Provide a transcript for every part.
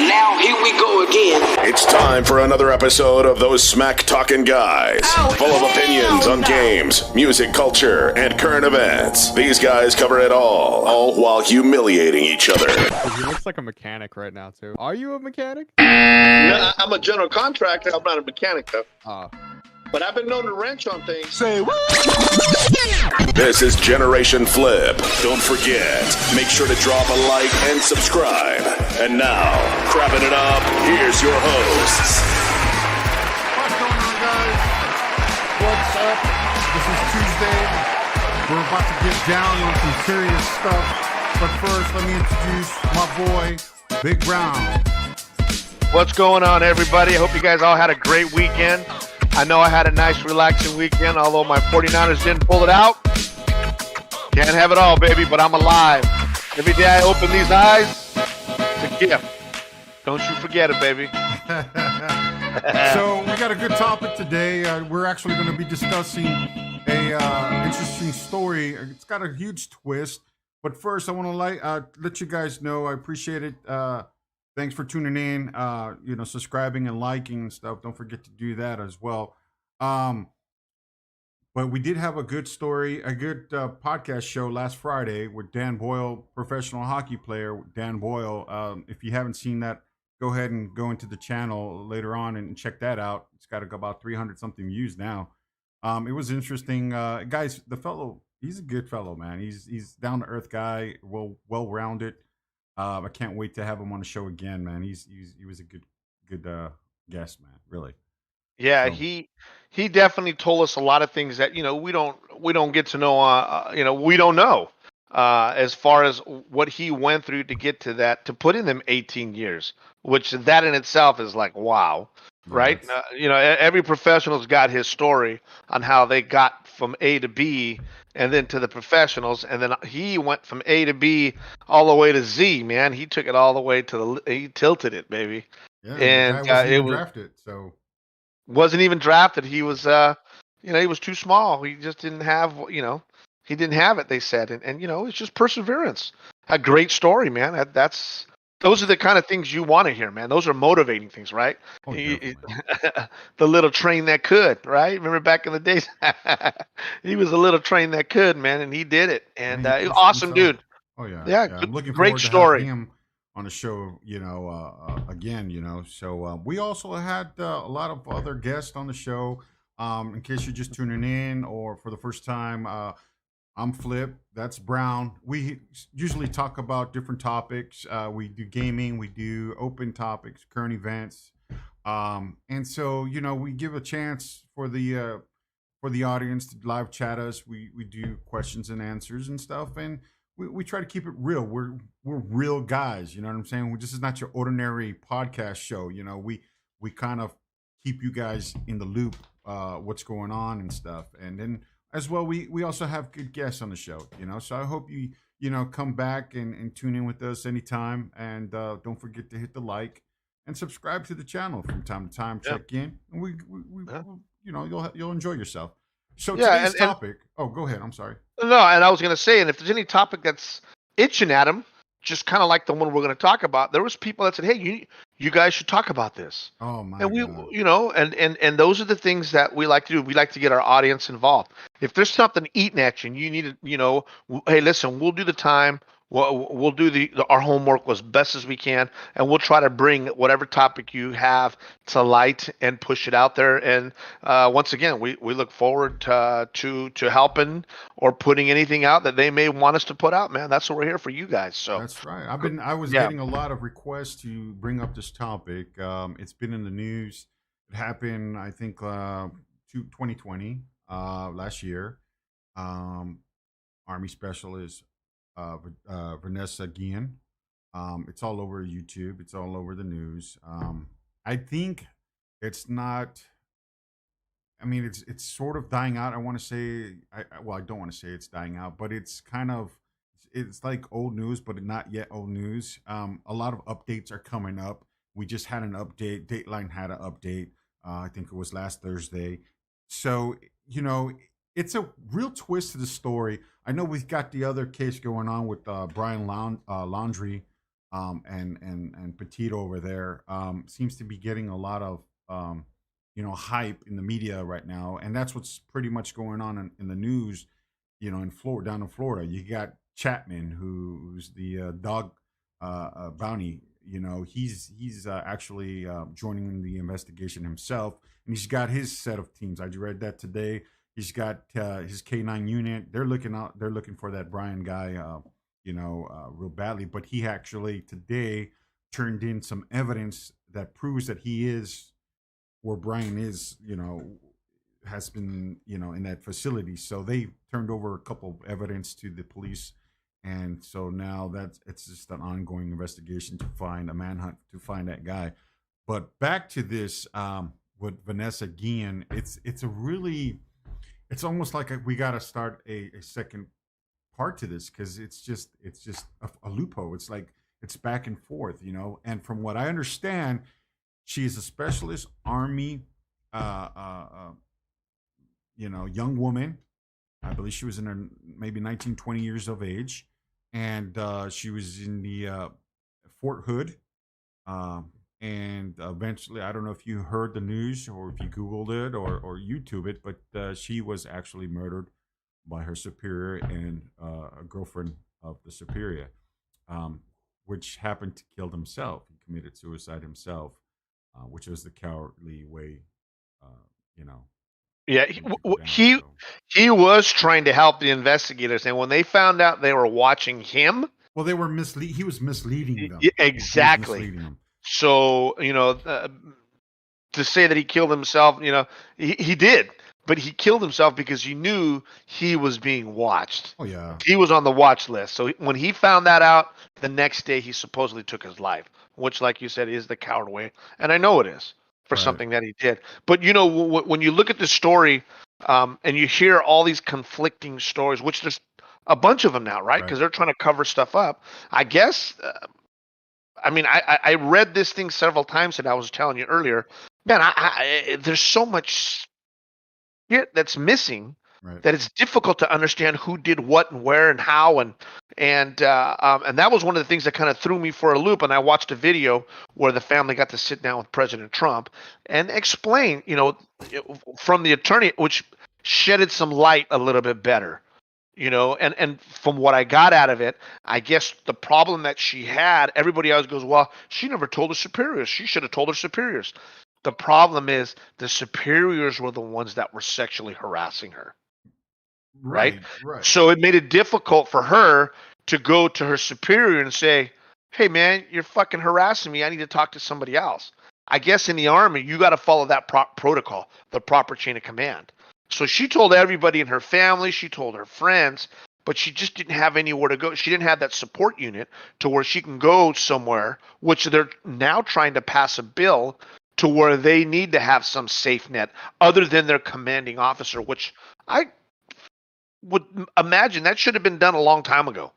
And now here we go again. It's time for another episode of Those Smack Talking Guys. Full of opinions on games, music, culture, and current events. These guys cover it all while humiliating each other. He looks like a mechanic right now, too. Are you a mechanic? No, I'm a general contractor. I'm not a mechanic, though. Oh. But I've been known to wrench on things. Say what? This is Generation Flip. Don't forget, make sure to drop a like and subscribe. And now, crapping it up, here's your hosts. What's going on, guys? What's up? This is Tuesday. We're about to get down on some serious stuff. But first, let me introduce my boy, Bigbrown. What's going on, everybody? I hope you guys all had a great weekend. I know I had a nice, relaxing weekend, although my 49ers didn't pull it out. Can't have it all, baby, but I'm alive. Every day I open these eyes, it's a gift. Don't you forget it, baby. So we got a good topic today. We're actually going to be discussing a interesting story. It's got a huge twist. But first, I want to let you guys know I appreciate it. Thanks for tuning in, subscribing and liking and stuff. Don't forget to do that as well. But we did have a good story, a good podcast show last Friday with Dan Boyle, professional hockey player, Dan Boyle. If you haven't seen that, go ahead and go into the channel later on and check that out. It's got about 300 something views now. It was interesting. Guys, the fellow, he's a good fellow, man. He's down to earth guy, well-rounded. I can't wait to have him on the show again, man. He was a good guest, man. Really. Yeah, So, he definitely told us a lot of things that we don't get to know. We don't know as far as what he went through to get to that, to put in them 18 years, which that in itself is like wow, right? Every professional's got his story on how they got from A to B. And then to the professionals, and then he went from A to B all the way to Z. Man, he took it all the way he tilted it, baby. yeah, And the guy wasn't it even was drafted, so wasn't even drafted. He was, he was too small. He just didn't have, he didn't have it. They said, and it's just perseverance. A great story, man. Those are the kind of things you want to hear, man. Those are motivating things, right? oh, The definitely. little train that could, right? Remember back in the days? He was a little train that could, man, and he did it. And Man, he pushed awesome himself. dude. Oh yeah, Yeah, I'm looking great forward to story. having him on the show. Again. So we also had a lot of other guests on the show. In case you're just tuning in or for the first time, I'm Flip. That's Brown. We usually talk about different topics. We do gaming. We do open topics, current events, and so we give a chance for the audience to live chat us. We do questions and answers and stuff, and we try to keep it real. We're real guys. You know what I'm saying? This is not your ordinary podcast show. We kind of keep you guys in the loop, what's going on and stuff, and then. As well, we also have good guests on the show, So I hope you come back and tune in with us anytime, and don't forget to hit the like and subscribe to the channel from time to time. Yeah. Check in, and you'll enjoy yourself. So Yeah, today's topic. Oh, go ahead. I'm sorry. No, and I was gonna say, and if there's any topic that's itching at him, just kind of like the one we're gonna talk about, there was people that said, "Hey, you guys should talk about this." Oh my And we, God. and those are the things that we like to do. We like to get our audience involved. If there's something eating at you, and you need to, hey, listen, we'll do the time. We'll do our homework as best as we can, and we'll try to bring whatever topic you have to light and push it out there. And once again, we look forward to helping or putting anything out that they may want us to put out. Man, that's what we're here for, you guys. So That's right. I was yeah. getting a lot of requests to bring up this topic. It's been in the news. It happened, I think, 2020, last year. Army Specialist VANESSA again. It's all over YouTube. It's all over the news. I think it's not. I mean, it's sort of dying out. I want to say. I don't want to say it's dying out, but it's kind of. It's like old news, but not yet old news. A lot of updates are coming up. We just had an update. Dateline had an update. I think it was last Thursday. So it's a real twist to the story. I know we've got the other case going on with Brian Laundrie. and Petito over there seems to be getting a lot of hype in the media right now, and that's what's pretty much going on in the news. In Florida, down in Florida, you got Chapman, who's the dog bounty. He's actually joining the investigation himself, and he's got his set of teams. I read that today. He's got his K9 unit. They're looking for that Brian guy, real badly. But he actually today turned in some evidence that proves that he is where Brian is. Has been in that facility. So they turned over a couple of evidence to the police. And so now it's just an ongoing investigation to find a manhunt to find that guy. But back to this with Vanessa Guillen, it's almost like we got to start a second part to this, because it's just a loophole. It's like it's back and forth, And from what I understand, she is a specialist Army, young woman. I believe she was in her maybe 19, 20 years of age. And she was in the Fort Hood. And eventually, I don't know if you heard the news or if you Googled it or YouTube it, but she was actually murdered by her superior and a girlfriend of the superior, which happened to kill himself. He committed suicide himself, which was the cowardly way, Yeah, to take it down. So, he was trying to help the investigators, and when they found out they were watching him, well, they were He was misleading them. yeah, He was exactly. misleading them. So to say that he killed himself, he did, but he killed himself because he knew he was being watched. Oh yeah. He was on the watch list. So when he found that out, the next day he supposedly took his life, which, like you said, is the coward way, and I know it is for Right. something that he did. But when you look at the story, and you hear all these conflicting stories, which there's a bunch of them now, right? Because Right. they're trying to cover stuff up. I guess. I read this thing several times, and I was telling you earlier, man, there's so much shit that's missing Right. that it's difficult to understand who did what and where and how, and that was one of the things that kind of threw me for a loop. And I watched a video where the family got to sit down with President Trump and explain, from the attorney, which shedded some light a little bit better. And from what I got out of it, I guess the problem that she had, everybody else goes, well, she never told her superiors. She should have told her superiors. The problem is the superiors were the ones that were sexually harassing her, right? Right. So it made it difficult for her to go to her superior and say, hey, man, you're fucking harassing me. I need to talk to somebody else. I guess in the Army, you got to follow that protocol, the proper chain of command. So she told everybody in her family, she told her friends, but she just didn't have anywhere to go. She didn't have that support unit to where she can go somewhere, which they're now trying to pass a bill to where they need to have some safe net other than their commanding officer, which I would imagine that should have been done a long time ago.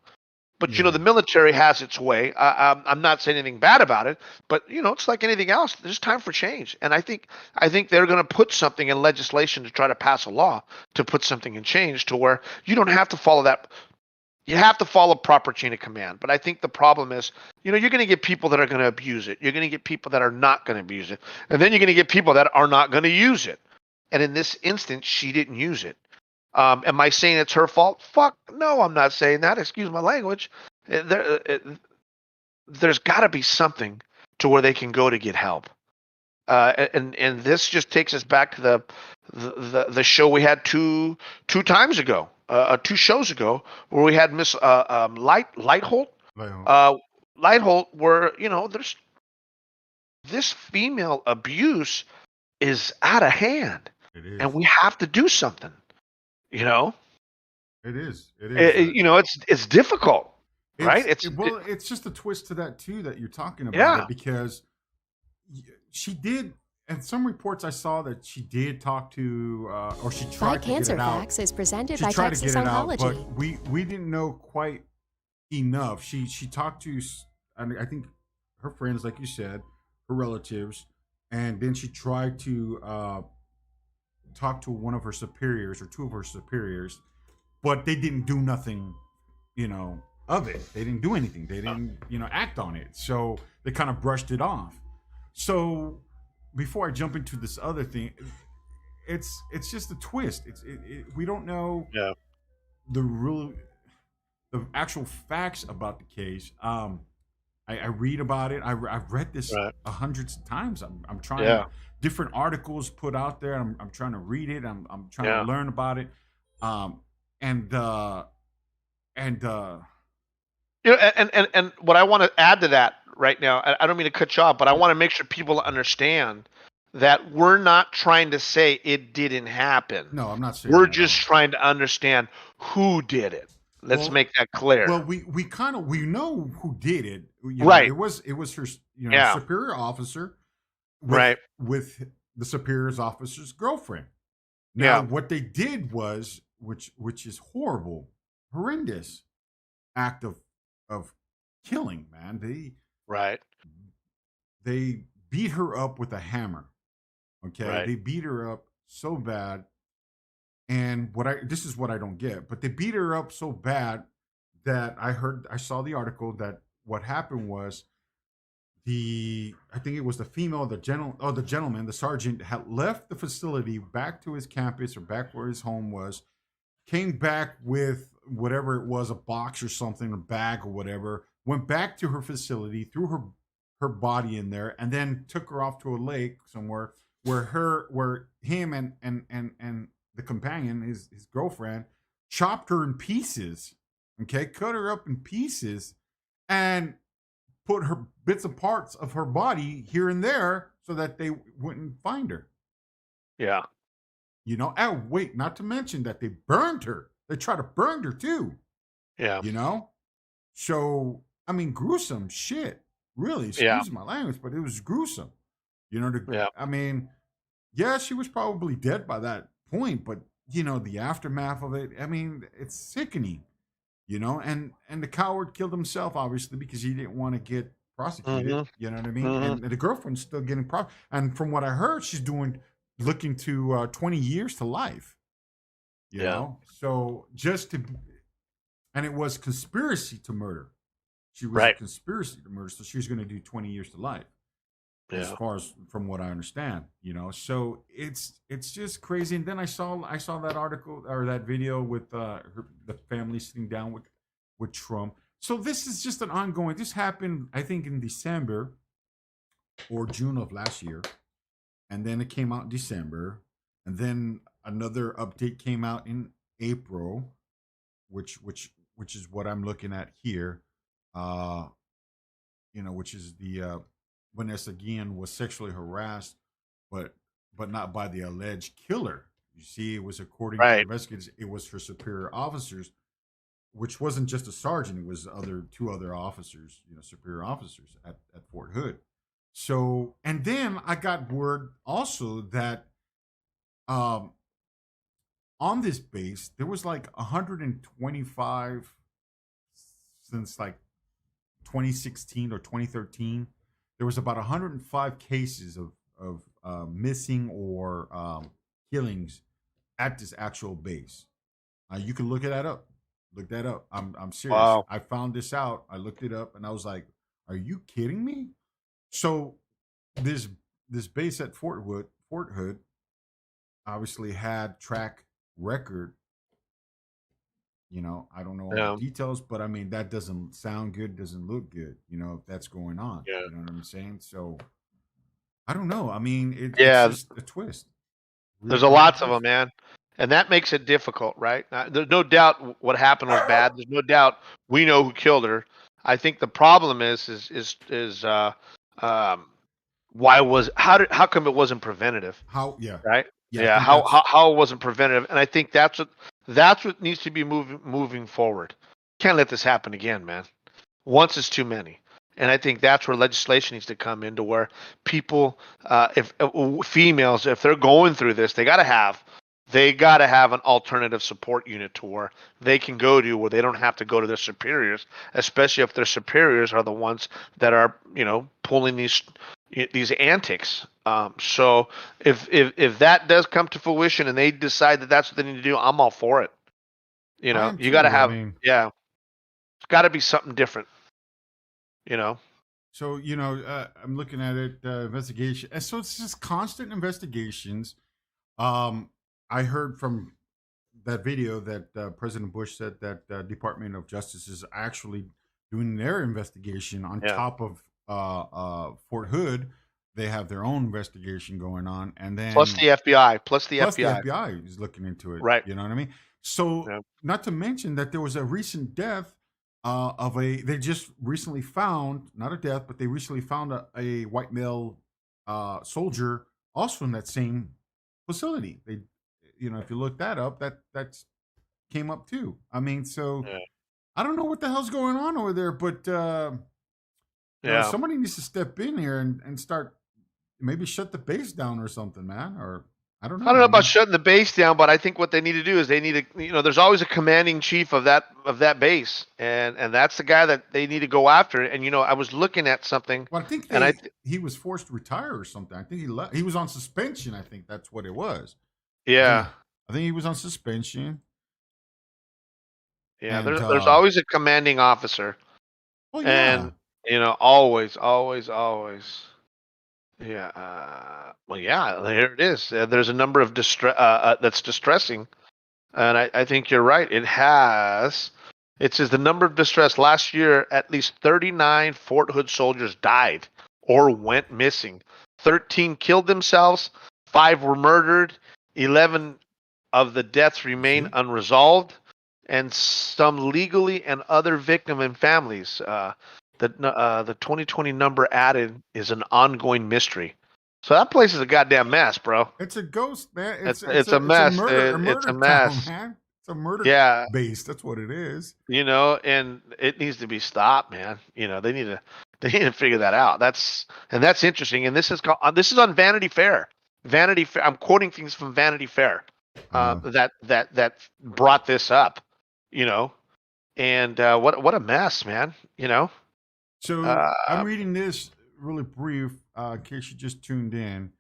But Yeah. the military has its way. I'm not saying anything bad about it, but it's like anything else. There's time for change, and I think they're going to put something in legislation to try to pass a law to put something in change to where you don't have to follow that. You have to follow proper chain of command. But I think the problem is, you're going to get people that are going to abuse it. You're going to get people that are not going to abuse it, and then you're going to get people that are not going to use it. And in this instance, she didn't use it. Am I saying it's her fault? Fuck no, I'm not saying that. Excuse my language. There's got to be something to where they can go to get help. And this just takes us back to the show we had two times ago, 2 shows ago, where we had Miss Lightholt. Lightholt, where there's this female abuse is out of hand, It is. and we have to do something. It is. It is. It's difficult, right? It's just a twist to that too that you're talking about. Yeah. It, because she did, and some reports I saw that she did talk to, or she tried My to Cancer get it out. Facts is presented She by tried to Texas get it out, Oncology. but we didn't know quite enough. She talked to, I think, her friends, like you said, her relatives, and then she tried to talk to one of her superiors or 2 of her superiors, but they didn't do nothing, of it. They didn't do anything. They didn't, act on it. So they kind of brushed it off. So before I jump into this other thing, it's just a twist. We don't know Yeah. the actual facts about the case. I read about it. I've read this Right. hundreds of times. I'm trying Yeah. different articles put out there. I'm trying to read it. I'm trying Yeah. to learn about it. Um, and You know, and what I want to add to that right now, I don't mean to cut you off, but I want to make sure people understand that we're not trying to say it didn't happen. no, I'm not saying We're that at just all. trying to understand who did it. Let's Well, make that clear. Well, we know who did it. Right. It was her Yeah. superior officer Right. with the superior officer's girlfriend. Now, Yeah. what they did was, which is horrible, horrendous act of killing. Man, Right. they beat her up with a hammer. Okay, Right. they beat her up so bad, and this is what I don't get, but they beat her up so bad that I saw the article that what happened was I think it was the female, the gentleman, the sergeant had left the facility back to his campus or back where his home was, came back with whatever it was, a box or something, a bag or whatever, went back to her facility, threw her body in there, and then took her off to a lake somewhere where him and the companion, his girlfriend, chopped her in pieces. Okay, cut her up in pieces and put her bits and parts of her body here and there so that they wouldn't find her. Yeah. And wait, not to mention that they burned her. They tried to burn her too. Yeah. So I mean, gruesome shit. Really, Yeah. excuse my language, but it was gruesome. Yeah. I mean, yeah, she was probably dead by that point, but the aftermath of it. I mean, it's sickening. And the coward killed himself obviously because he didn't want to get prosecuted. Mhm. You know what I mean? Mhm. And the girlfriend's still getting and from what I heard, she's looking to 20 years to life. Yeah. So and it was conspiracy to murder. She was Right. a conspiracy to murder, so she's going to do 20 years to life. As Yeah. far as from what I understand, so it's just crazy. And then I saw that article or that video with the family sitting down with Trump. So this is just an ongoing. This happened, I think, in December or June of last year, and then it came out in December, and then another update came out in April, which is what I'm looking at here. Which is the Vanessa Guillen was sexually harassed, but not by the alleged killer. You see, it was according to Right. investigators, it was her superior officers, which wasn't just a sergeant; it was two other officers, superior officers at Fort Hood. So, and then I got word also that on this base there was like 125 since like 2016 or 2013. There was about 105 cases of missing or killings at this actual base. You can look that up. Look that up. I'm serious. Wow. I found this out. I looked it up and I was like, "Are you kidding me?" So this base at Fort Hood, obviously had track record. I don't know all Yeah. the details, but I mean that doesn't sound good, doesn't look good. If that's going on. Yeah. You know what I'm saying? So I don't know. I mean, Yeah. it's just a twist. There's a lots of them, man, and that makes it difficult, right? There's no doubt what happened was bad. There's no doubt we know who killed her. I think the problem how come it wasn't preventative, How? Yeah. right? Yeah. I Yeah, think that's- how it wasn't preventative, and I think that's what needs to be moving forward. Can't let this happen again, man. Once is too many. And I think that's where legislation needs to come into where people, if females, if they're going through this, they got to have an alternative support unit to where they can go to where they don't have to go to their superiors, especially if their superiors are the ones that are, pulling these antics. So if that does come to fruition and they decide that that's what they need to do, I'm all for it. I am You got to too. I have, mean, yeah. It's got to be something different, you know. So I'm looking at it, investigation, and so it's just constant investigations. I heard from that video that President Bush said that Department of Justice is actually doing their investigation on Yeah. top of Fort Hood. They have their own investigation going on, and then Plus the FBI. plus the FBI is looking into it. Right. You know what I mean? So, Yeah. not to mention that there was a recent death of they just recently found, not a death, but they recently found a white male soldier also in that same facility. They, if you look that up, that's came up too. I mean, so Yeah. I don't know what the hell's going on over there, but Yeah. somebody needs to step in here and start, maybe shut the base down or something, man. Or I don't know. I don't know about shutting the base down, but I think what they need to do is they need to, there's always a commanding chief of that base, and that's the guy that they need to go after. And I was looking at something. Well, I think he was forced to retire or something. I think he left. He was on suspension. I think that's what it was. Yeah. I think he was on suspension. Yeah. And, There's always a commanding officer, well, yeah. and always, always, always. Yeah. Well, yeah. Here it is. There's a number of that's distressing, and I think you're right. It says the number of distress last year. At least 39 Fort Hood soldiers died or went missing. 13 killed themselves. 5 were murdered. 11 of the deaths remain unresolved, and some legally and other victim and families. The 2020 number added is an ongoing mystery. So that place is a goddamn mess, bro. It's a ghost, man. It's a mess. It's a mess. Town, man. It's a murder base. That's what it is. And it needs to be stopped, man. They need to figure that out. That's interesting. And this is on Vanity Fair. Vanity Fair. I'm quoting things from Vanity Fair that brought this up. And what a mess, man. So I'm reading this really brief, in case you just tuned in.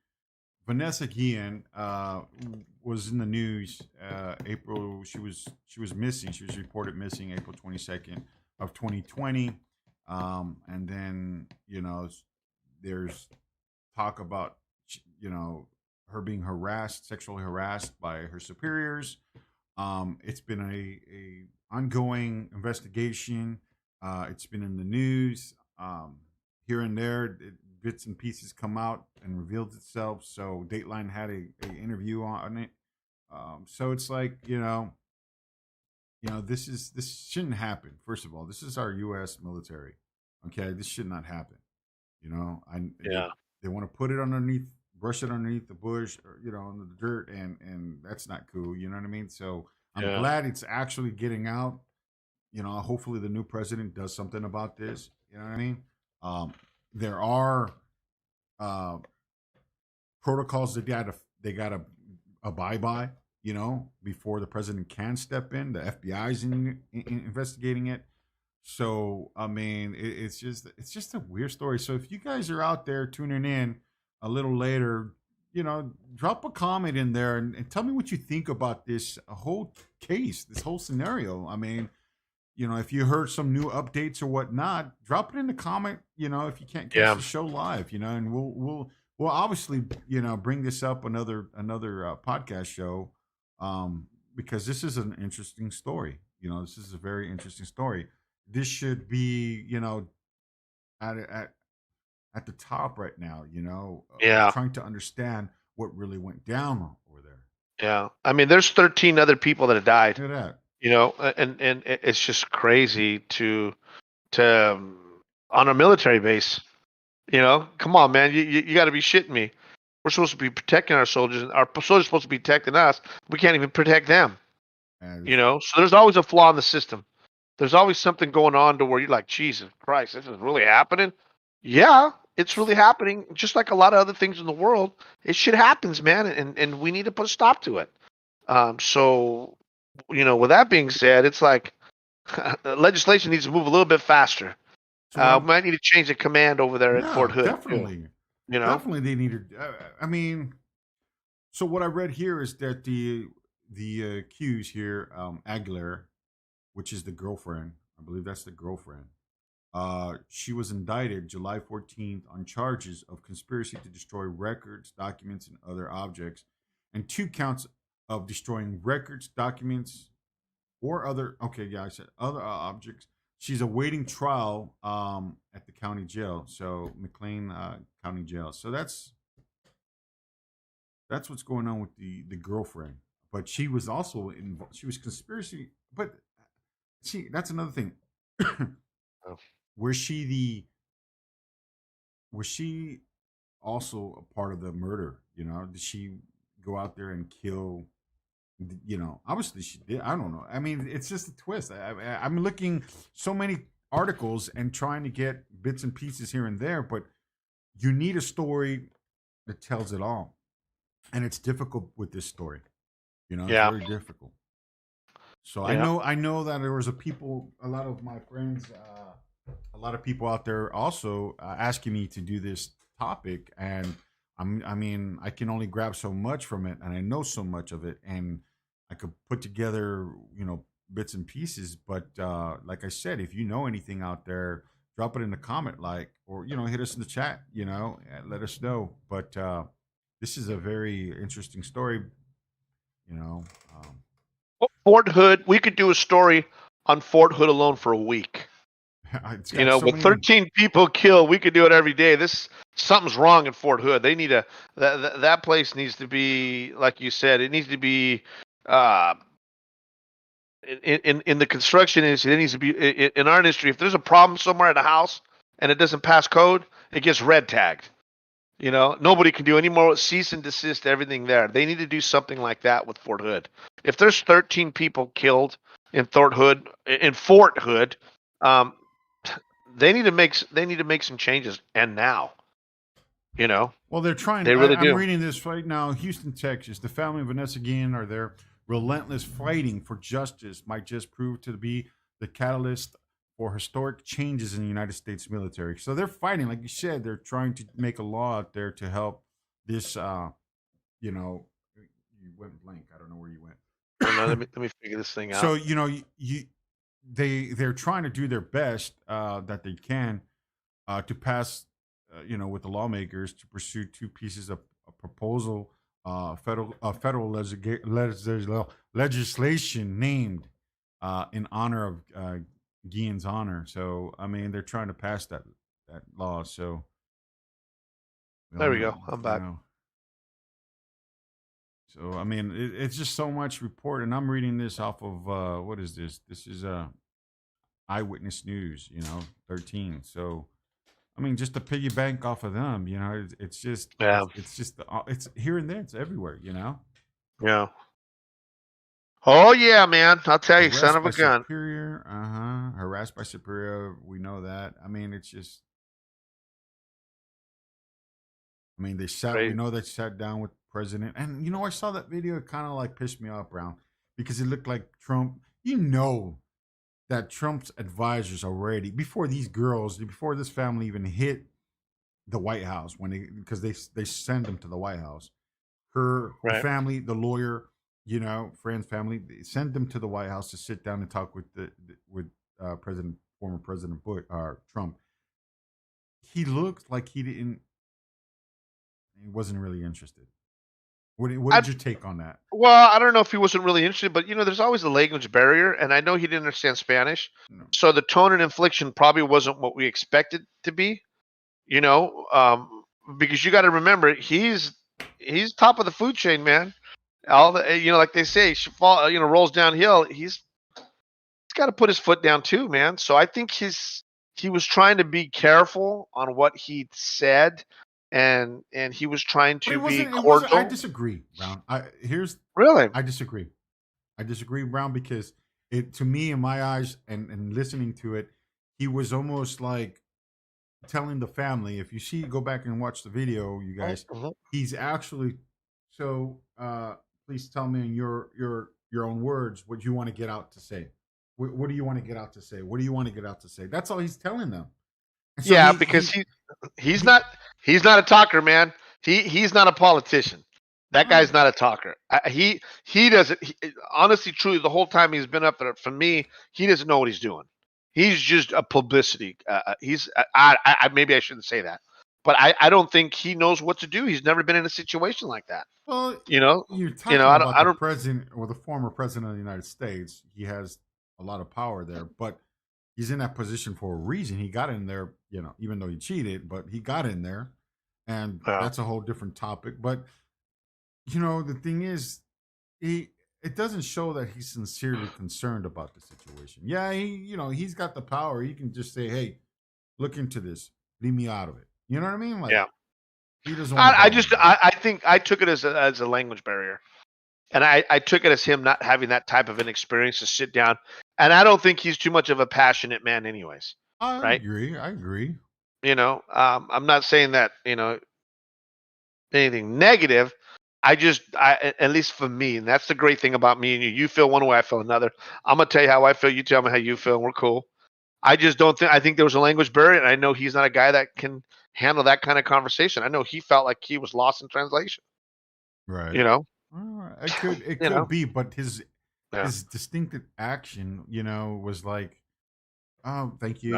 Vanessa Guillen was in the news. April, she was missing. She was reported missing April 22nd of 2020. And then there's talk about her being sexually harassed by her superiors. It's been a ongoing investigation. It's been in the news. Here and there, bits and pieces come out and revealed itself. So Dateline had a interview on it. So it's like, this shouldn't happen. First of all, this is our U.S. military. Okay, this should not happen. They want to put it brush it underneath the bush, or under the dirt, and that's not cool. You know what I mean? So I'm glad it's actually getting out. Hopefully the new president does something about this. You know what I mean? There are protocols that they gotta abide by. Before the president can step in. The FBI's investigating it. So I mean, it's just a weird story. So if you guys are out there tuning in a little later, drop a comment in there and tell me what you think about this whole case, this whole scenario. I mean, if you heard some new updates or whatnot, drop it in the comment. If you can't catch the show live, and we'll obviously bring this up another podcast show, because this is an interesting story. This is a very interesting story. This should be at the top right now. Trying to understand what really went down over there. Yeah, I mean, there's 13 other people that have died. Look at that. And it's just crazy to on a military base. Come on, man, you got to be shitting me. We're supposed to be protecting our soldiers, and our soldiers are supposed to be protecting us. We can't even protect them. So there's always a flaw in the system. There's always something going on to where you're like, Jesus Christ, this is really happening. Yeah, it's really happening. Just like a lot of other things in the world, it shit happens, man, and we need to put a stop to it. So with that being said, it's like legislation needs to move a little bit faster. We might need to change the command over there at Fort Hood. Definitely. Definitely they needed. I mean, so what I read here is that the accused here, Aguilar, which is the girlfriend I believe that's the girlfriend. She was indicted July 14th on charges of conspiracy to destroy records, documents, and other objects, and 2 counts of destroying records, documents, or other. Okay, yeah, I said other objects. She's awaiting trial at the county jail, so McLean County Jail. So that's what's going on with the girlfriend. But she was also involved. She was conspiracy. But see, that's another thing. Oh. Was she also a part of the murder? Did she go out there and kill? Obviously she did. I don't know. I mean, it's just a twist. I'm looking so many articles and trying to get bits and pieces here and there, but you need a story that tells it all, and it's difficult with this story. It's Yeah. very difficult. So Yeah. I know that there was a lot of my friends, a lot of people out there also asking me to do this topic, and I mean, I can only grab so much from it, and I know so much of it, and I could put together, bits and pieces. But like I said, if you know anything out there, drop it in the comment, or hit us in the chat, and let us know. But this is a very interesting story, you know. Fort Hood. We could do a story on Fort Hood alone for a week. It's got so With many- 13 people killed, we could do it every day. Something's wrong in Fort Hood. They need that place needs to be, like you said, it needs to be in the construction industry. It needs to be in our industry. If there's a problem somewhere at a house and it doesn't pass code, it gets red tagged. Nobody can do any more cease and desist everything there. They need to do something like that with Fort Hood. If there's 13 people killed in Fort Hood, they need to make some changes, and now. Well, they're trying. They really do. I'm reading this right now. Houston, Texas. The family of Vanessa Guillen are their relentless fighting for justice might just prove to be the catalyst for historic changes in the United States military. So they're fighting, like you said. They're trying to make a law out there to help this. You went blank. I don't know where you went. Let me figure this thing out. So they're trying to do their best that they can to pass, with the lawmakers to pursue 2 pieces of a proposal, federal legislation named in honor of Guillen's honor. So I mean, they're trying to pass that law. So there we go. I'm back. So I mean, it's just so much report, and I'm reading this off of what is this? This is Eyewitness News, 13. So I mean, just to piggyback off of them, it's just it's here and there, it's everywhere, Yeah. Oh yeah, man! I'll tell you, Harassed son of by a gun. Superior, harassed by superior. We know that. I mean, it's just. I mean, they sat. Right. We know they sat down with the president, and I saw that video. It kind of like pissed me off, Brown, because it looked like Trump. That Trump's advisors already before this family even hit the White House because they send them to the White House. The family, the lawyer, friends, family, they send them to the White House to sit down and talk with former President Trump. He looked like he wasn't really interested. What did you take on that? Well, I don't know if he wasn't really interested, but there's always a language barrier, and I know he didn't understand Spanish, so the tone and inflection probably wasn't what we expected to be. Because you got to remember, he's top of the food chain, man. All the like they say, rolls downhill. He's got to put his foot down too, man. So I think he was trying to be careful on what he said. And he was trying to be cordial. I disagree, Brown. Really? I disagree. Brown, because to me, in my eyes, and listening to it, he was almost like telling the family. If you go back and watch the video, you guys, he's actually. So please tell me in your own words what you want to get out to say. What do you want to get out to say? What do you want to get out to say? That's all he's telling them. So because he's not a talker, man. He's not a politician. That guy's not a talker. He doesn't. Honestly, truly, the whole time he's been up there, for me, he doesn't know what he's doing. He's just a publicity. I maybe I shouldn't say that, but I don't think he knows what to do. He's never been in a situation like that. Well, You know, you're you know. talking about I the don't. president or the former president of the United States. He has a lot of power there, but he's in that position for a reason. He got in there, even though he cheated, but he got in there, and Yeah. that's a whole different topic. But the thing is, it doesn't show that he's sincerely concerned about the situation. Yeah, he's got the power. He can just say, "Hey, look into this. Leave me out of it." You know what I mean? Like, Yeah. he doesn't want I think I took it as a language barrier, and I took it as him not having that type of an experience to sit down. And I don't think he's too much of a passionate man, anyways. I Right? agree. I agree. I'm not saying that anything negative. At least for me, and that's the great thing about me and you. You feel one way, I feel another. I'm gonna tell you how I feel. You tell me how you feel, and we're cool. I just don't think. I think there was a language barrier, and I know he's not a guy that can handle that kind of conversation. I know he felt like he was lost in translation. Right. It could be, but his Yeah. distinctive action, was like, "Oh, thank you."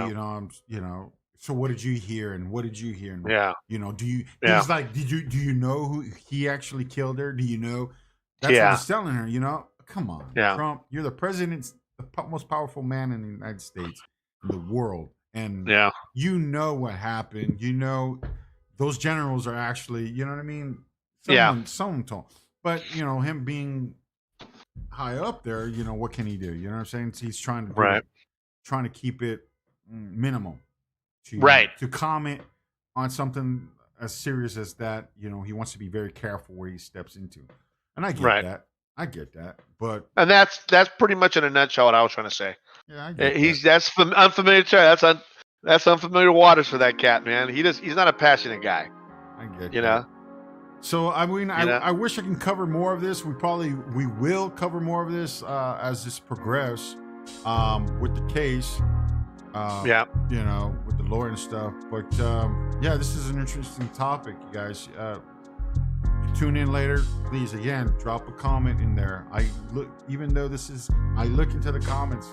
So what did you hear, and what did you hear? And Yeah. do you? Yeah. He's like, do you know who he actually killed her? Do you know? That's what Yeah. he's telling her. Come on, Yeah. Trump. You're the president, most powerful man in the United States, in the world, and Yeah. you know what happened. Those generals are actually, you know what I mean? Yeah. Someone told. But, him being high up there, what can he do? You know what I'm saying? He's trying to do Right. trying to keep it minimal Right. to comment on something as serious as that. He wants to be very careful where he steps into. And I get Right. that. I get that. But And that's pretty much in a nutshell what I was trying to say. yeah, I get He's that. unfamiliar territory. That's unfamiliar waters for that cat, man. He's not a passionate guy. I get You that. know. So I mean, You know? I wish I can cover more of this. We will cover more of this as this progress with the case. Yeah. With the lawyer and stuff. But yeah, this is an interesting topic, you guys. Tune in later, please. Again, drop a comment in there. I look into the comments.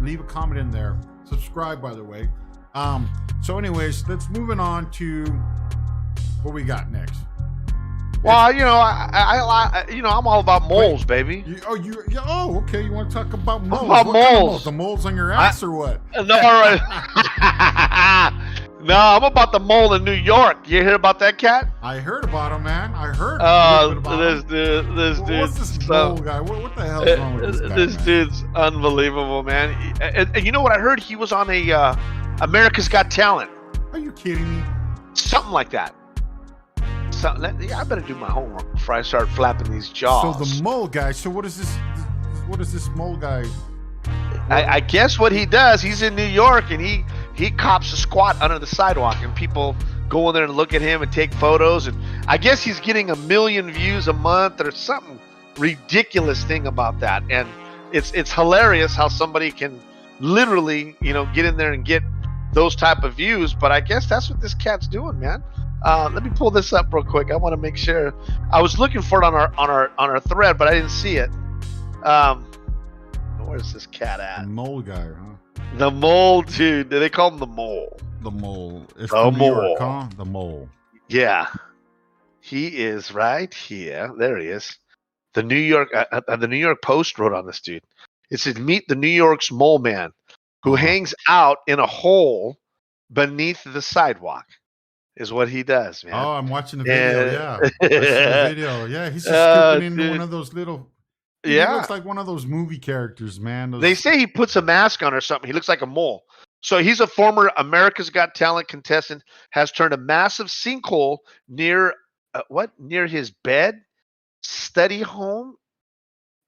Leave a comment in there. Subscribe, by the way. So, anyways, let's moving on to what we got next. Well, I'm all about moles, baby. Okay. You want to talk about moles? About What kind of moles? The moles on your ass or what? No, all right. No, I'm about the mole in New York. You hear about that cat? I heard about him, man. I heard a little bit about him. This dude. What's this mole guy? What the hell is wrong with this guy? This man? dude's unbelievable, man. And you know what I heard? He was on a America's Got Talent, Are you kidding me? something like that. I better do my homework before I start flapping these jaws. So the mole guy. So what is this? What is this mole guy? I guess what he does, he's in New York and he cops a squat under the sidewalk and people go in there and look at him and take photos, and I guess he's getting 1 million views a month or something ridiculous thing about that. And it's hilarious how somebody can literally get in there and get those type of views. But I guess that's what this cat's doing, man. Let me pull this up real quick. I want to make sure. I was looking for it on our thread, but I didn't see it. Where's this cat at? The mole guy, huh? The mole, dude. They call him the mole. The mole. It's The from New York, mole. huh? The mole. Yeah, he is right here. There he is. The New York Post wrote on this dude. It says, "Meet the New York's mole man, who hangs out in a hole beneath the sidewalk." Is what he does, man. Oh, I'm watching the video. Yeah, I see the video. Yeah, he's just scooping into one of those little. He looks like one of those movie characters, man. They say he puts a mask on or something. He looks like a mole. So he's a former America's Got Talent contestant, has turned a massive sinkhole near his bed study home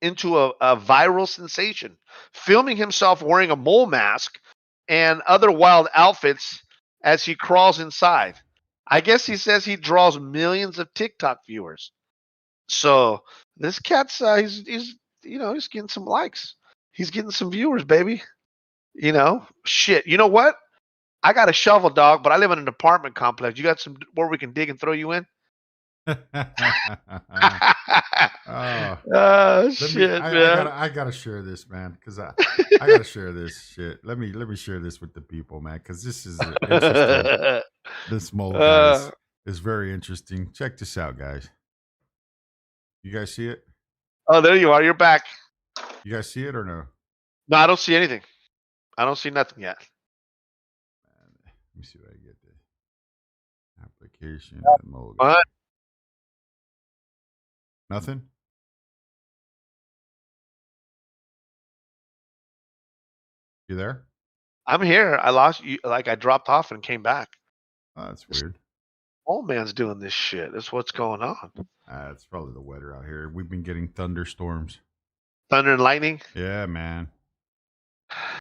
into a viral sensation, filming himself wearing a mole mask and other wild outfits as he crawls inside. I guess he says he draws millions of TikTok viewers. So this cat's he's getting some likes. He's getting some viewers, baby. Shit. You know what? I got a shovel, dog, but I live in an apartment complex. You got some where we can dig and throw you in? Oh, Shit, man. I gotta share this, man, because I gotta share this shit. Let me share this with the people, man, because this is interesting. This mole, guys, is very interesting. Check this out, guys. You guys see it? Oh, there you are. You're back. You guys see it or no? No, I don't see anything. I don't see nothing yet. Let me see what I get. The application mode. What? Nothing. You there? I'm here. I lost you. Like I dropped off and came back. Oh, that's weird. Old man's doing this shit. That's what's going on. It's probably the weather out here. We've been getting thunderstorms. Thunder and lightning. Yeah, man. I'm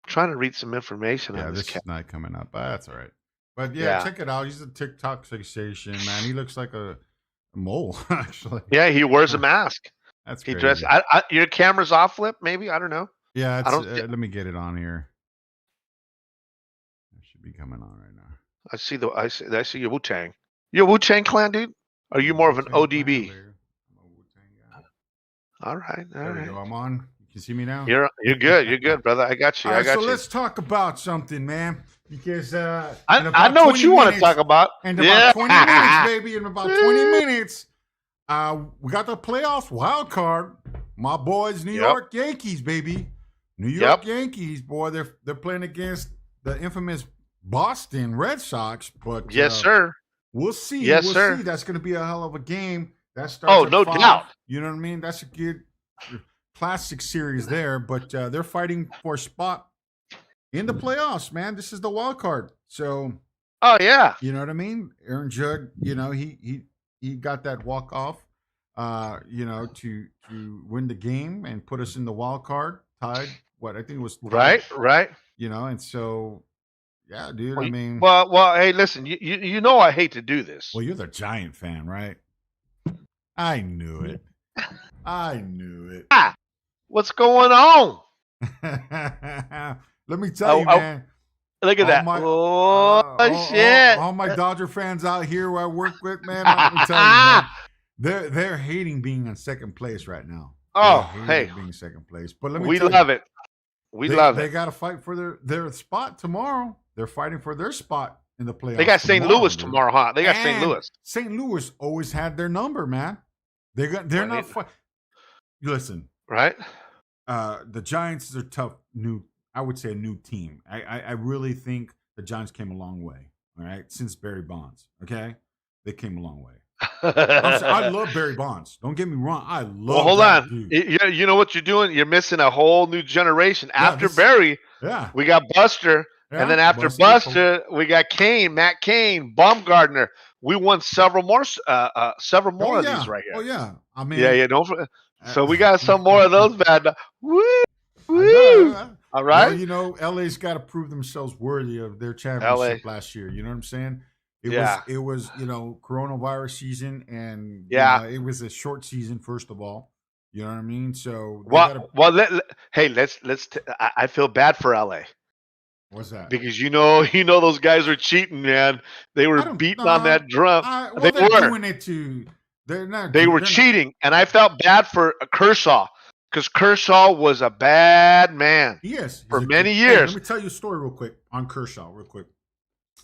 trying to read some information Yeah, on this this is cat. not coming up, but that's all right. But yeah, check it out. He's a TikTok sensation, man. He looks like a mole, actually. Yeah, he wears a mask. That's He crazy. dressed. Your camera's off, Flip. Maybe I don't know. Yeah, it's, I don't. let me get it on here. It should be coming on right now. I see your Wu Tang. You a Wu Tang clan, dude? Or are you more of an ODB? I'm a Wu-Tang guy. All right, all There right. we go. I'm on. You can see me now. You're good. You're good, brother. I got you. All right, I got so you. let's talk about something, man. Because I know what you want to talk about. In about 20 minutes, baby. In about 20 minutes, we got the playoffs wild card. My boys, New York Yankees, baby. New York Yankees, boy. They're playing against the infamous Boston Red Sox. But yes, sir. We'll see. Yes, we'll sir. see. That's going to be a hell of a game. That starts at no 5. doubt. You know what I mean? That's a good classic series there. But they're fighting for a spot in the playoffs, man. This is the wild card. So, oh yeah, you know what I mean? Aaron Judge, you know, he got that walk off, you know, to win the game and put us in the wild card, tied. What I think it was tied, right. You know, and so yeah, dude. Well, I mean, well. Hey, listen. You know I hate to do this. well, you're the Giant fan, right? I knew it. I knew it. What's going on? Let me tell you, man. Look at that. Shit. All my Dodger fans out here who I work with, man, let me tell you, man, they're hating being in second place right now. Oh, hey. Being second place. But let me we tell love you, it. We love it. They got to fight for their spot tomorrow. They're fighting for their spot in the playoffs. They got St. Louis tomorrow, huh? They got St. Louis. St. Louis always had their number, man. They're not listen. Right? The Giants are tough I would say a new team. I really think the Giants came a long way. All right, since Barry Bonds. Okay, they came a long way. I love Barry Bonds. Don't get me wrong. I love. Well, hold on. You know what you're doing? You're missing a whole new generation. After Barry, we got Buster, and then after Buster, we got Kane, Matt Kane, Baumgartner. We won several more of these right here. Oh yeah, I mean, yeah. So we got some more of those bad. Woo! All right. Well, you know, LA's got to prove themselves worthy of their championship last year. You know what I'm saying? It was, you know, coronavirus season, and you know, it was a short season. First of all, you know what I mean. So I feel bad for LA. What's that? Because you know those guys are cheating, man. They were beating on that drum. They're doing it to. They're not. They were cheating, and I felt bad for Kershaw. Because Kershaw was a bad man. Yes. For many years. Let me tell you a story real quick on Kershaw, real quick.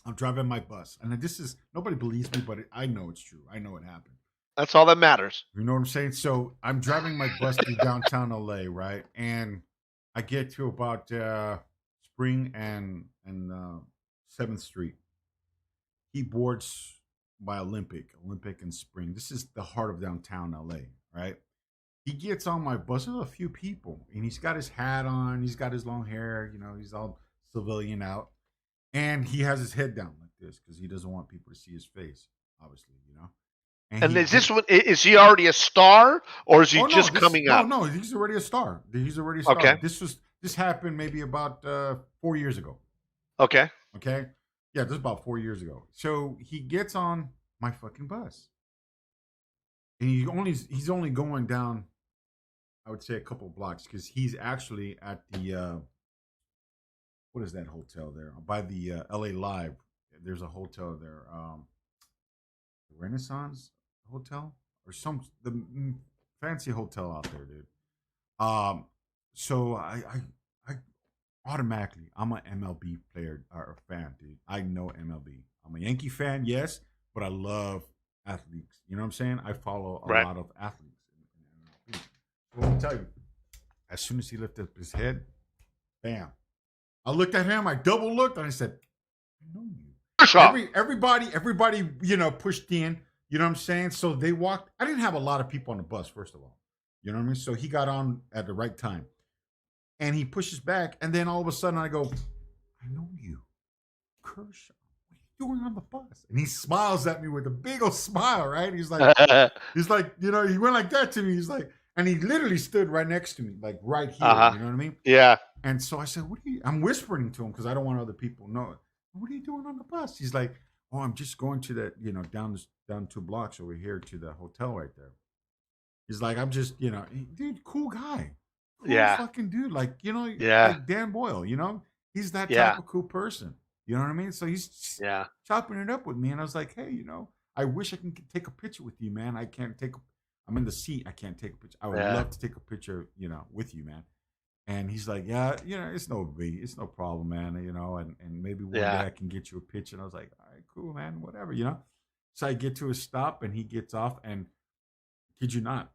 I'm driving my bus. And this is, nobody believes me, but I know it's true. I know it happened. That's all that matters. You know what I'm saying? So I'm driving my bus through downtown LA, right? And I get to about Spring and 7th Street. He boards by Olympic and Spring. This is the heart of downtown LA, right? He gets on my bus. There's a few people, and he's got his hat on. He's got his long hair. You know, he's all civilian out, and he has his head down like this because he doesn't want people to see his face. Obviously, you know. And is he already a star, or is he just coming up? No, he's already a star. He's already a star. Okay. This happened maybe about 4 years ago. Okay. Okay. Yeah, this is about 4 years ago. So he gets on my fucking bus, and he's only going down, I would say, a couple blocks, because he's actually at the what is that hotel there by the LA Live? There's a hotel there. Renaissance Hotel or fancy hotel out there, dude. Um, so I automatically, I'm an MLB player or a fan, dude. I know MLB. I'm a Yankee fan, yes, but I love athletes. You know what I'm saying? I follow a lot of athletes in MLB. So let me tell you, as soon as he lifted up his head, bam. I looked at him, I double looked, and I said, I know you. Everybody, pushed in. You know what I'm saying? So they walked. I didn't have a lot of people on the bus, first of all. You know what I mean? So he got on at the right time. And he pushes back, and then all of a sudden I go, I know you. Kershaw, what are you doing on the bus? And he smiles at me with a big old smile, right? He's like, he went like that to me. He's like, and he literally stood right next to me, like right here. You know what I mean? Yeah. And so I said, I'm whispering to him because I don't want other people to know. What are you doing on the bus? He's like, oh, I'm just going to that, down 2 blocks over here to the hotel right there. He's like, I'm just, dude, cool guy. Cool fucking dude. Like, like Dan Boyle, he's that type of cool person. You know what I mean? So he's chopping it up with me. And I was like, hey, I wish I can take a picture with you, man. I'm in the seat. I can't take a picture. I would love to take a picture, with you, man. And he's like, yeah, it's no problem, man, and maybe one day I can get you a picture. And I was like, all right, cool, man, whatever, So I get to a stop and he gets off, and kid you not,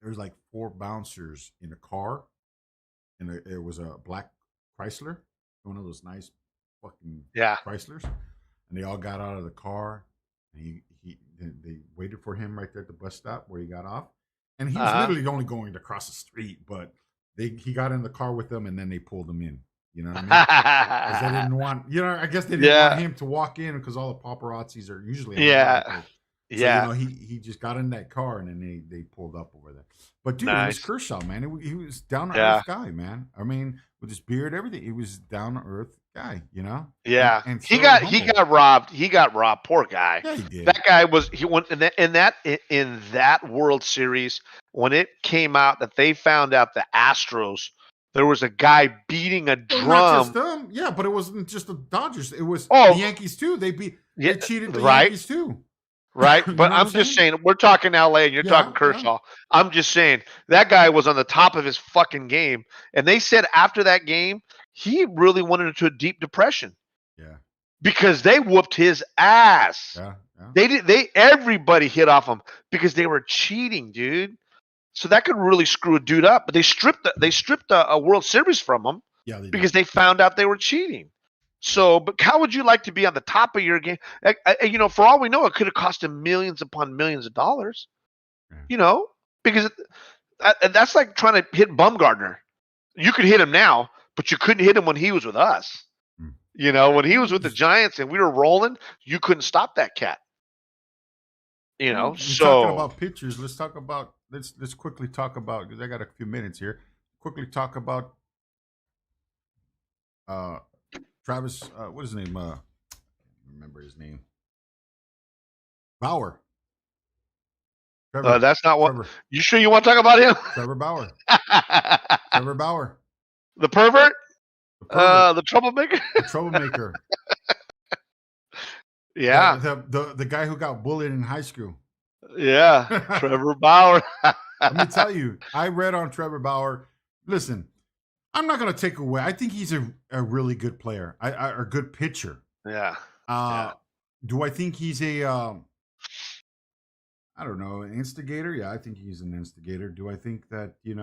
there's like 4 bouncers in a car, and it was a black Chrysler, one of those nice fucking Chryslers, and they all got out of the car, and they waited for him right there at the bus stop where he got off, and he was literally only going to cross the street, but he got in the car with them, and then they pulled him in. You know what I mean? Because they didn't want, I guess they didn't want him to walk in because all the paparazzis are usually So, he just got in that car, and then they pulled up over there. But dude, it was Kershaw, man. He was down to earth guy, man. I mean, with his beard, everything, he was down to earth guy, Yeah, and he got robbed. He got robbed. Poor guy. Yeah, he did. That guy he went in that World Series when it came out that they found out the Astros. There was a guy beating a drum. Not just them. Yeah, but it wasn't just the Dodgers. It was the Yankees too. They cheated the Yankees too. Right, but I'm just saying, we're talking LA and you're talking Kershaw. Yeah. I'm just saying that guy was on the top of his fucking game, and they said after that game he really went into a deep depression. Yeah, because they whooped his ass. Yeah. Everybody hit off him because they were cheating, dude. So that could really screw a dude up. But they stripped a World Series from him because they found out they were cheating. So, but how would you like to be on the top of your game? For all we know, it could have cost him millions upon millions of dollars. Yeah. Because that's like trying to hit Bumgarner. You could hit him now, but you couldn't hit him when he was with us. When he was with the Giants and we were rolling, you couldn't stop that cat. We're talking about pitchers. Let's quickly talk about, because I got a few minutes here. Quickly talk about Travis. What is his name? I can't remember his name. Bauer. Trevor, that's not what. Trevor. You sure you want to talk about him? Trevor Bauer. Trevor Bauer. The pervert. The troublemaker. The troublemaker. Yeah. The guy who got bullied in high school. Yeah. Trevor Bauer. Let me tell you, I read on Trevor Bauer. Listen, I'm not going to take away. I think he's a really good player. A good pitcher. Yeah. Do I think he's an instigator? Yeah, I think he's an instigator. Do I think that, I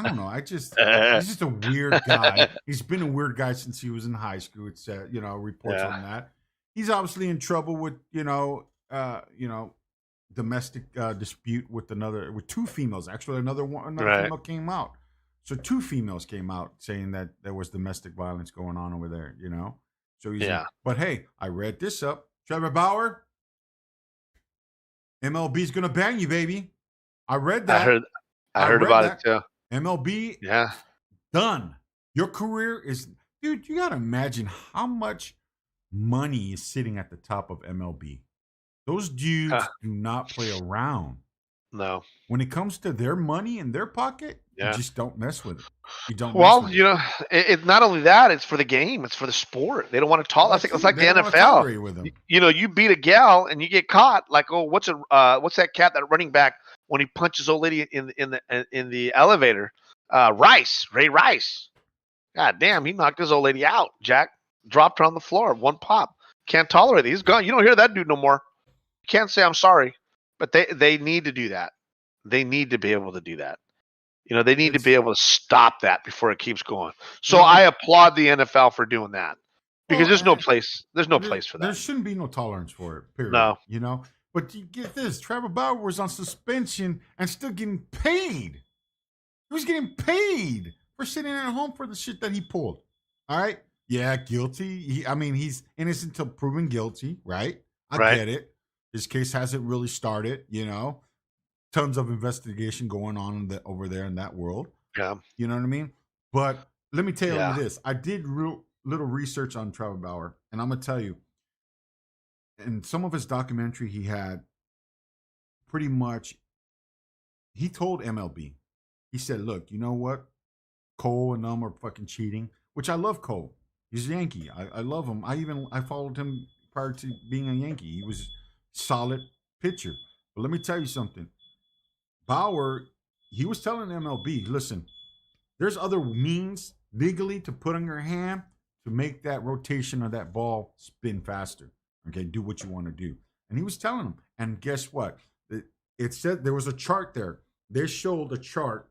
don't know. He's just a weird guy. He's been a weird guy since he was in high school. It's reports on that. He's obviously in trouble with domestic dispute with 2 females. Actually, another female came out. So 2 females came out saying that there was domestic violence going on over there. So he's but hey, I read this up. Trevor Bauer, MLB's gonna ban you, baby. I read that. I heard about it too. MLB, done. Your career is, dude. You gotta imagine how much money is sitting at the top of MLB. Those dudes do not play around. No. When it comes to their money in their pocket, Yeah. you just don't mess with it. You don't. Well, mess with you know, it's not only that; it's for the game. It's for the sport. They don't want to talk. That's It's it. like They the don't wanna NFL. tolerate with them. You know, you beat a gal and you get caught. Like, oh, what's that cat, that running back, when he punches old lady in the elevator? Ray Rice. God damn, he knocked his old lady out. Jack dropped her on the floor. One pop. Can't tolerate it. He's gone. You don't hear that dude no more. You can't say I'm sorry. But they need to do that. They need to be able to do that. You know, they need to be able to stop that before it keeps going. So I applaud the NFL for doing that, because there's no place for There that. shouldn't be no tolerance for it. Period. No. You know. But you get this: Trevor Bauer was on suspension and still getting paid. He was getting paid for sitting at home for the shit that he pulled. All right. Yeah, guilty. He's innocent until proven guilty, right? I get it. His case hasn't really started, you know. Tons of investigation going on over there in that world. Yeah. You know what I mean? But let me tell you this. I did little research on Trevor Bauer, and I'm going to tell you, in some of his documentary he had, pretty much, he told MLB, he said, look, you know what? Cole and them are fucking cheating, which I love Cole. He's a Yankee. I love him. I followed him prior to being a Yankee. He was a solid pitcher. But let me tell you something. Bauer, he was telling MLB, listen, there's other means legally to put on your hand to make that rotation of that ball spin faster. Okay, do what you want to do. And he was telling them. And guess what? It said there was a chart there. They showed a chart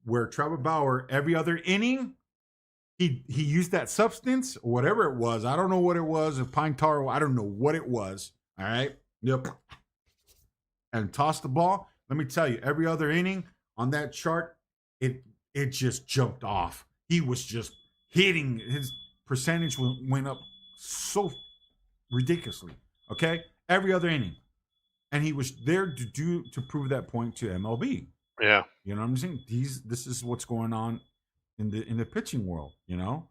where Trevor Bauer, every other inning, he used that substance or whatever it was. I don't know what it was, a pine tar. I don't know what it was. All right. Yep. And tossed the ball. Let me tell you, every other inning on that chart, it just jumped off. He was just hitting. His percentage went up so ridiculously. Okay. Every other inning. And he was there to prove that point to MLB. Yeah. You know what I'm saying? This is what's going on in the pitching world, you know?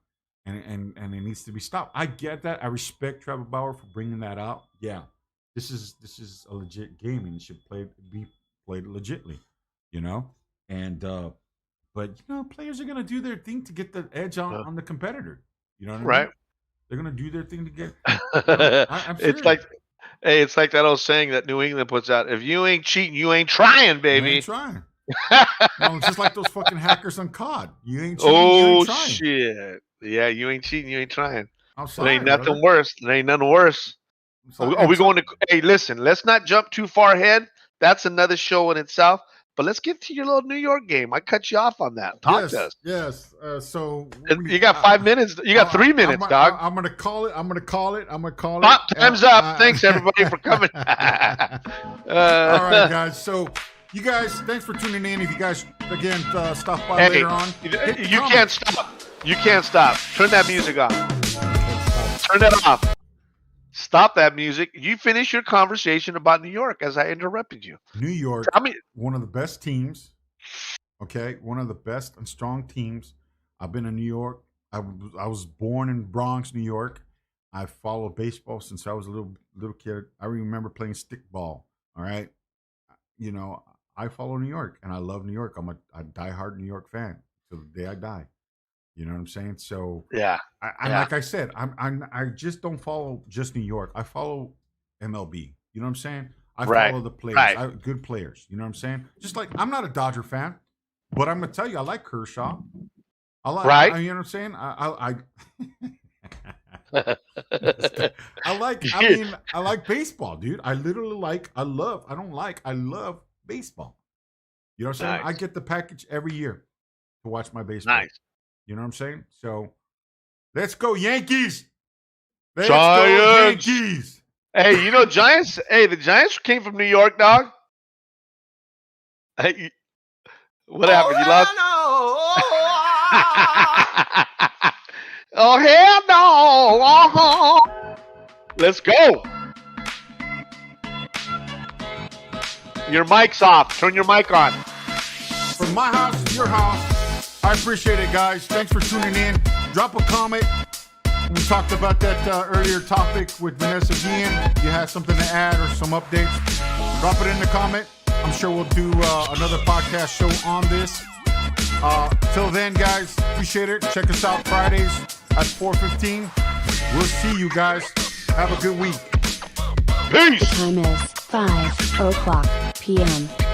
And it needs to be stopped. I get that. I respect Trevor Bauer for bringing that out. Yeah. This is a legit game and it should be played legitly, you know? And but you know, players are gonna do their thing to get the edge on the competitor. You know what I mean? They're gonna do their thing to get I'm serious. It's like that old saying that New England puts out: if you ain't cheating, you ain't trying, baby. You ain't trying. No, it's just like those fucking hackers on COD. You ain't cheating, you ain't trying. Shit. Yeah, you ain't cheating, you ain't trying. I'm sorry, There ain't nothing brother. worse. There ain't nothing worse. Are we going to? Hey, listen. Let's not jump too far ahead. That's another show in itself. But let's get to your little New York game. I cut you off on that. Talk to us. Yes. So You got 5 minutes. You got 3 minutes, dog. I'm gonna call it. Time's up. Thanks everybody for coming. All right, guys. So you guys, thanks for tuning in. If you guys again stop by later on, you can't stop. You can't stop. Turn that music off. Turn that off. Stop that music. You finish your conversation about New York as I interrupted you. New York, Tell me. one of the best teams. Okay, one of the best and strong teams. I've been in New York. I was born in Bronx, New York. I followed baseball since I was a little kid. I remember playing stickball. All right, you know, I follow New York and I love New York. I'm a diehard New York fan till the day I die. You know what I'm saying? So Yeah. like I said, I just don't follow just New York. I follow MLB. You know what I'm saying? I follow the players, good players. You know what I'm saying? Just like I'm not a Dodger fan, but I'm gonna tell you, I like Kershaw. I like, you know what I'm saying? I like baseball, dude. I love baseball. You know what I'm saying? Nice. I get the package every year to watch my baseball. Nice. You know what I'm saying? So let's go Yankees. Let's Giants. go Yankees. Hey, you know Giants? Hey, the Giants came from New York, dog. Hey, what happened? You lost? Oh hell no! Let's go. Your mic's off. Turn your mic on. From my house to your house. I appreciate it, guys. Thanks for tuning in. Drop a comment. We talked about that earlier topic with Vanessa Guillen. If you have something to add or some updates, drop it in the comment. I'm sure we'll do another podcast show on this. Till then, guys, appreciate it. Check us out Fridays at 4:15. We'll see you guys. Have a good week. The time is 5:00 p.m.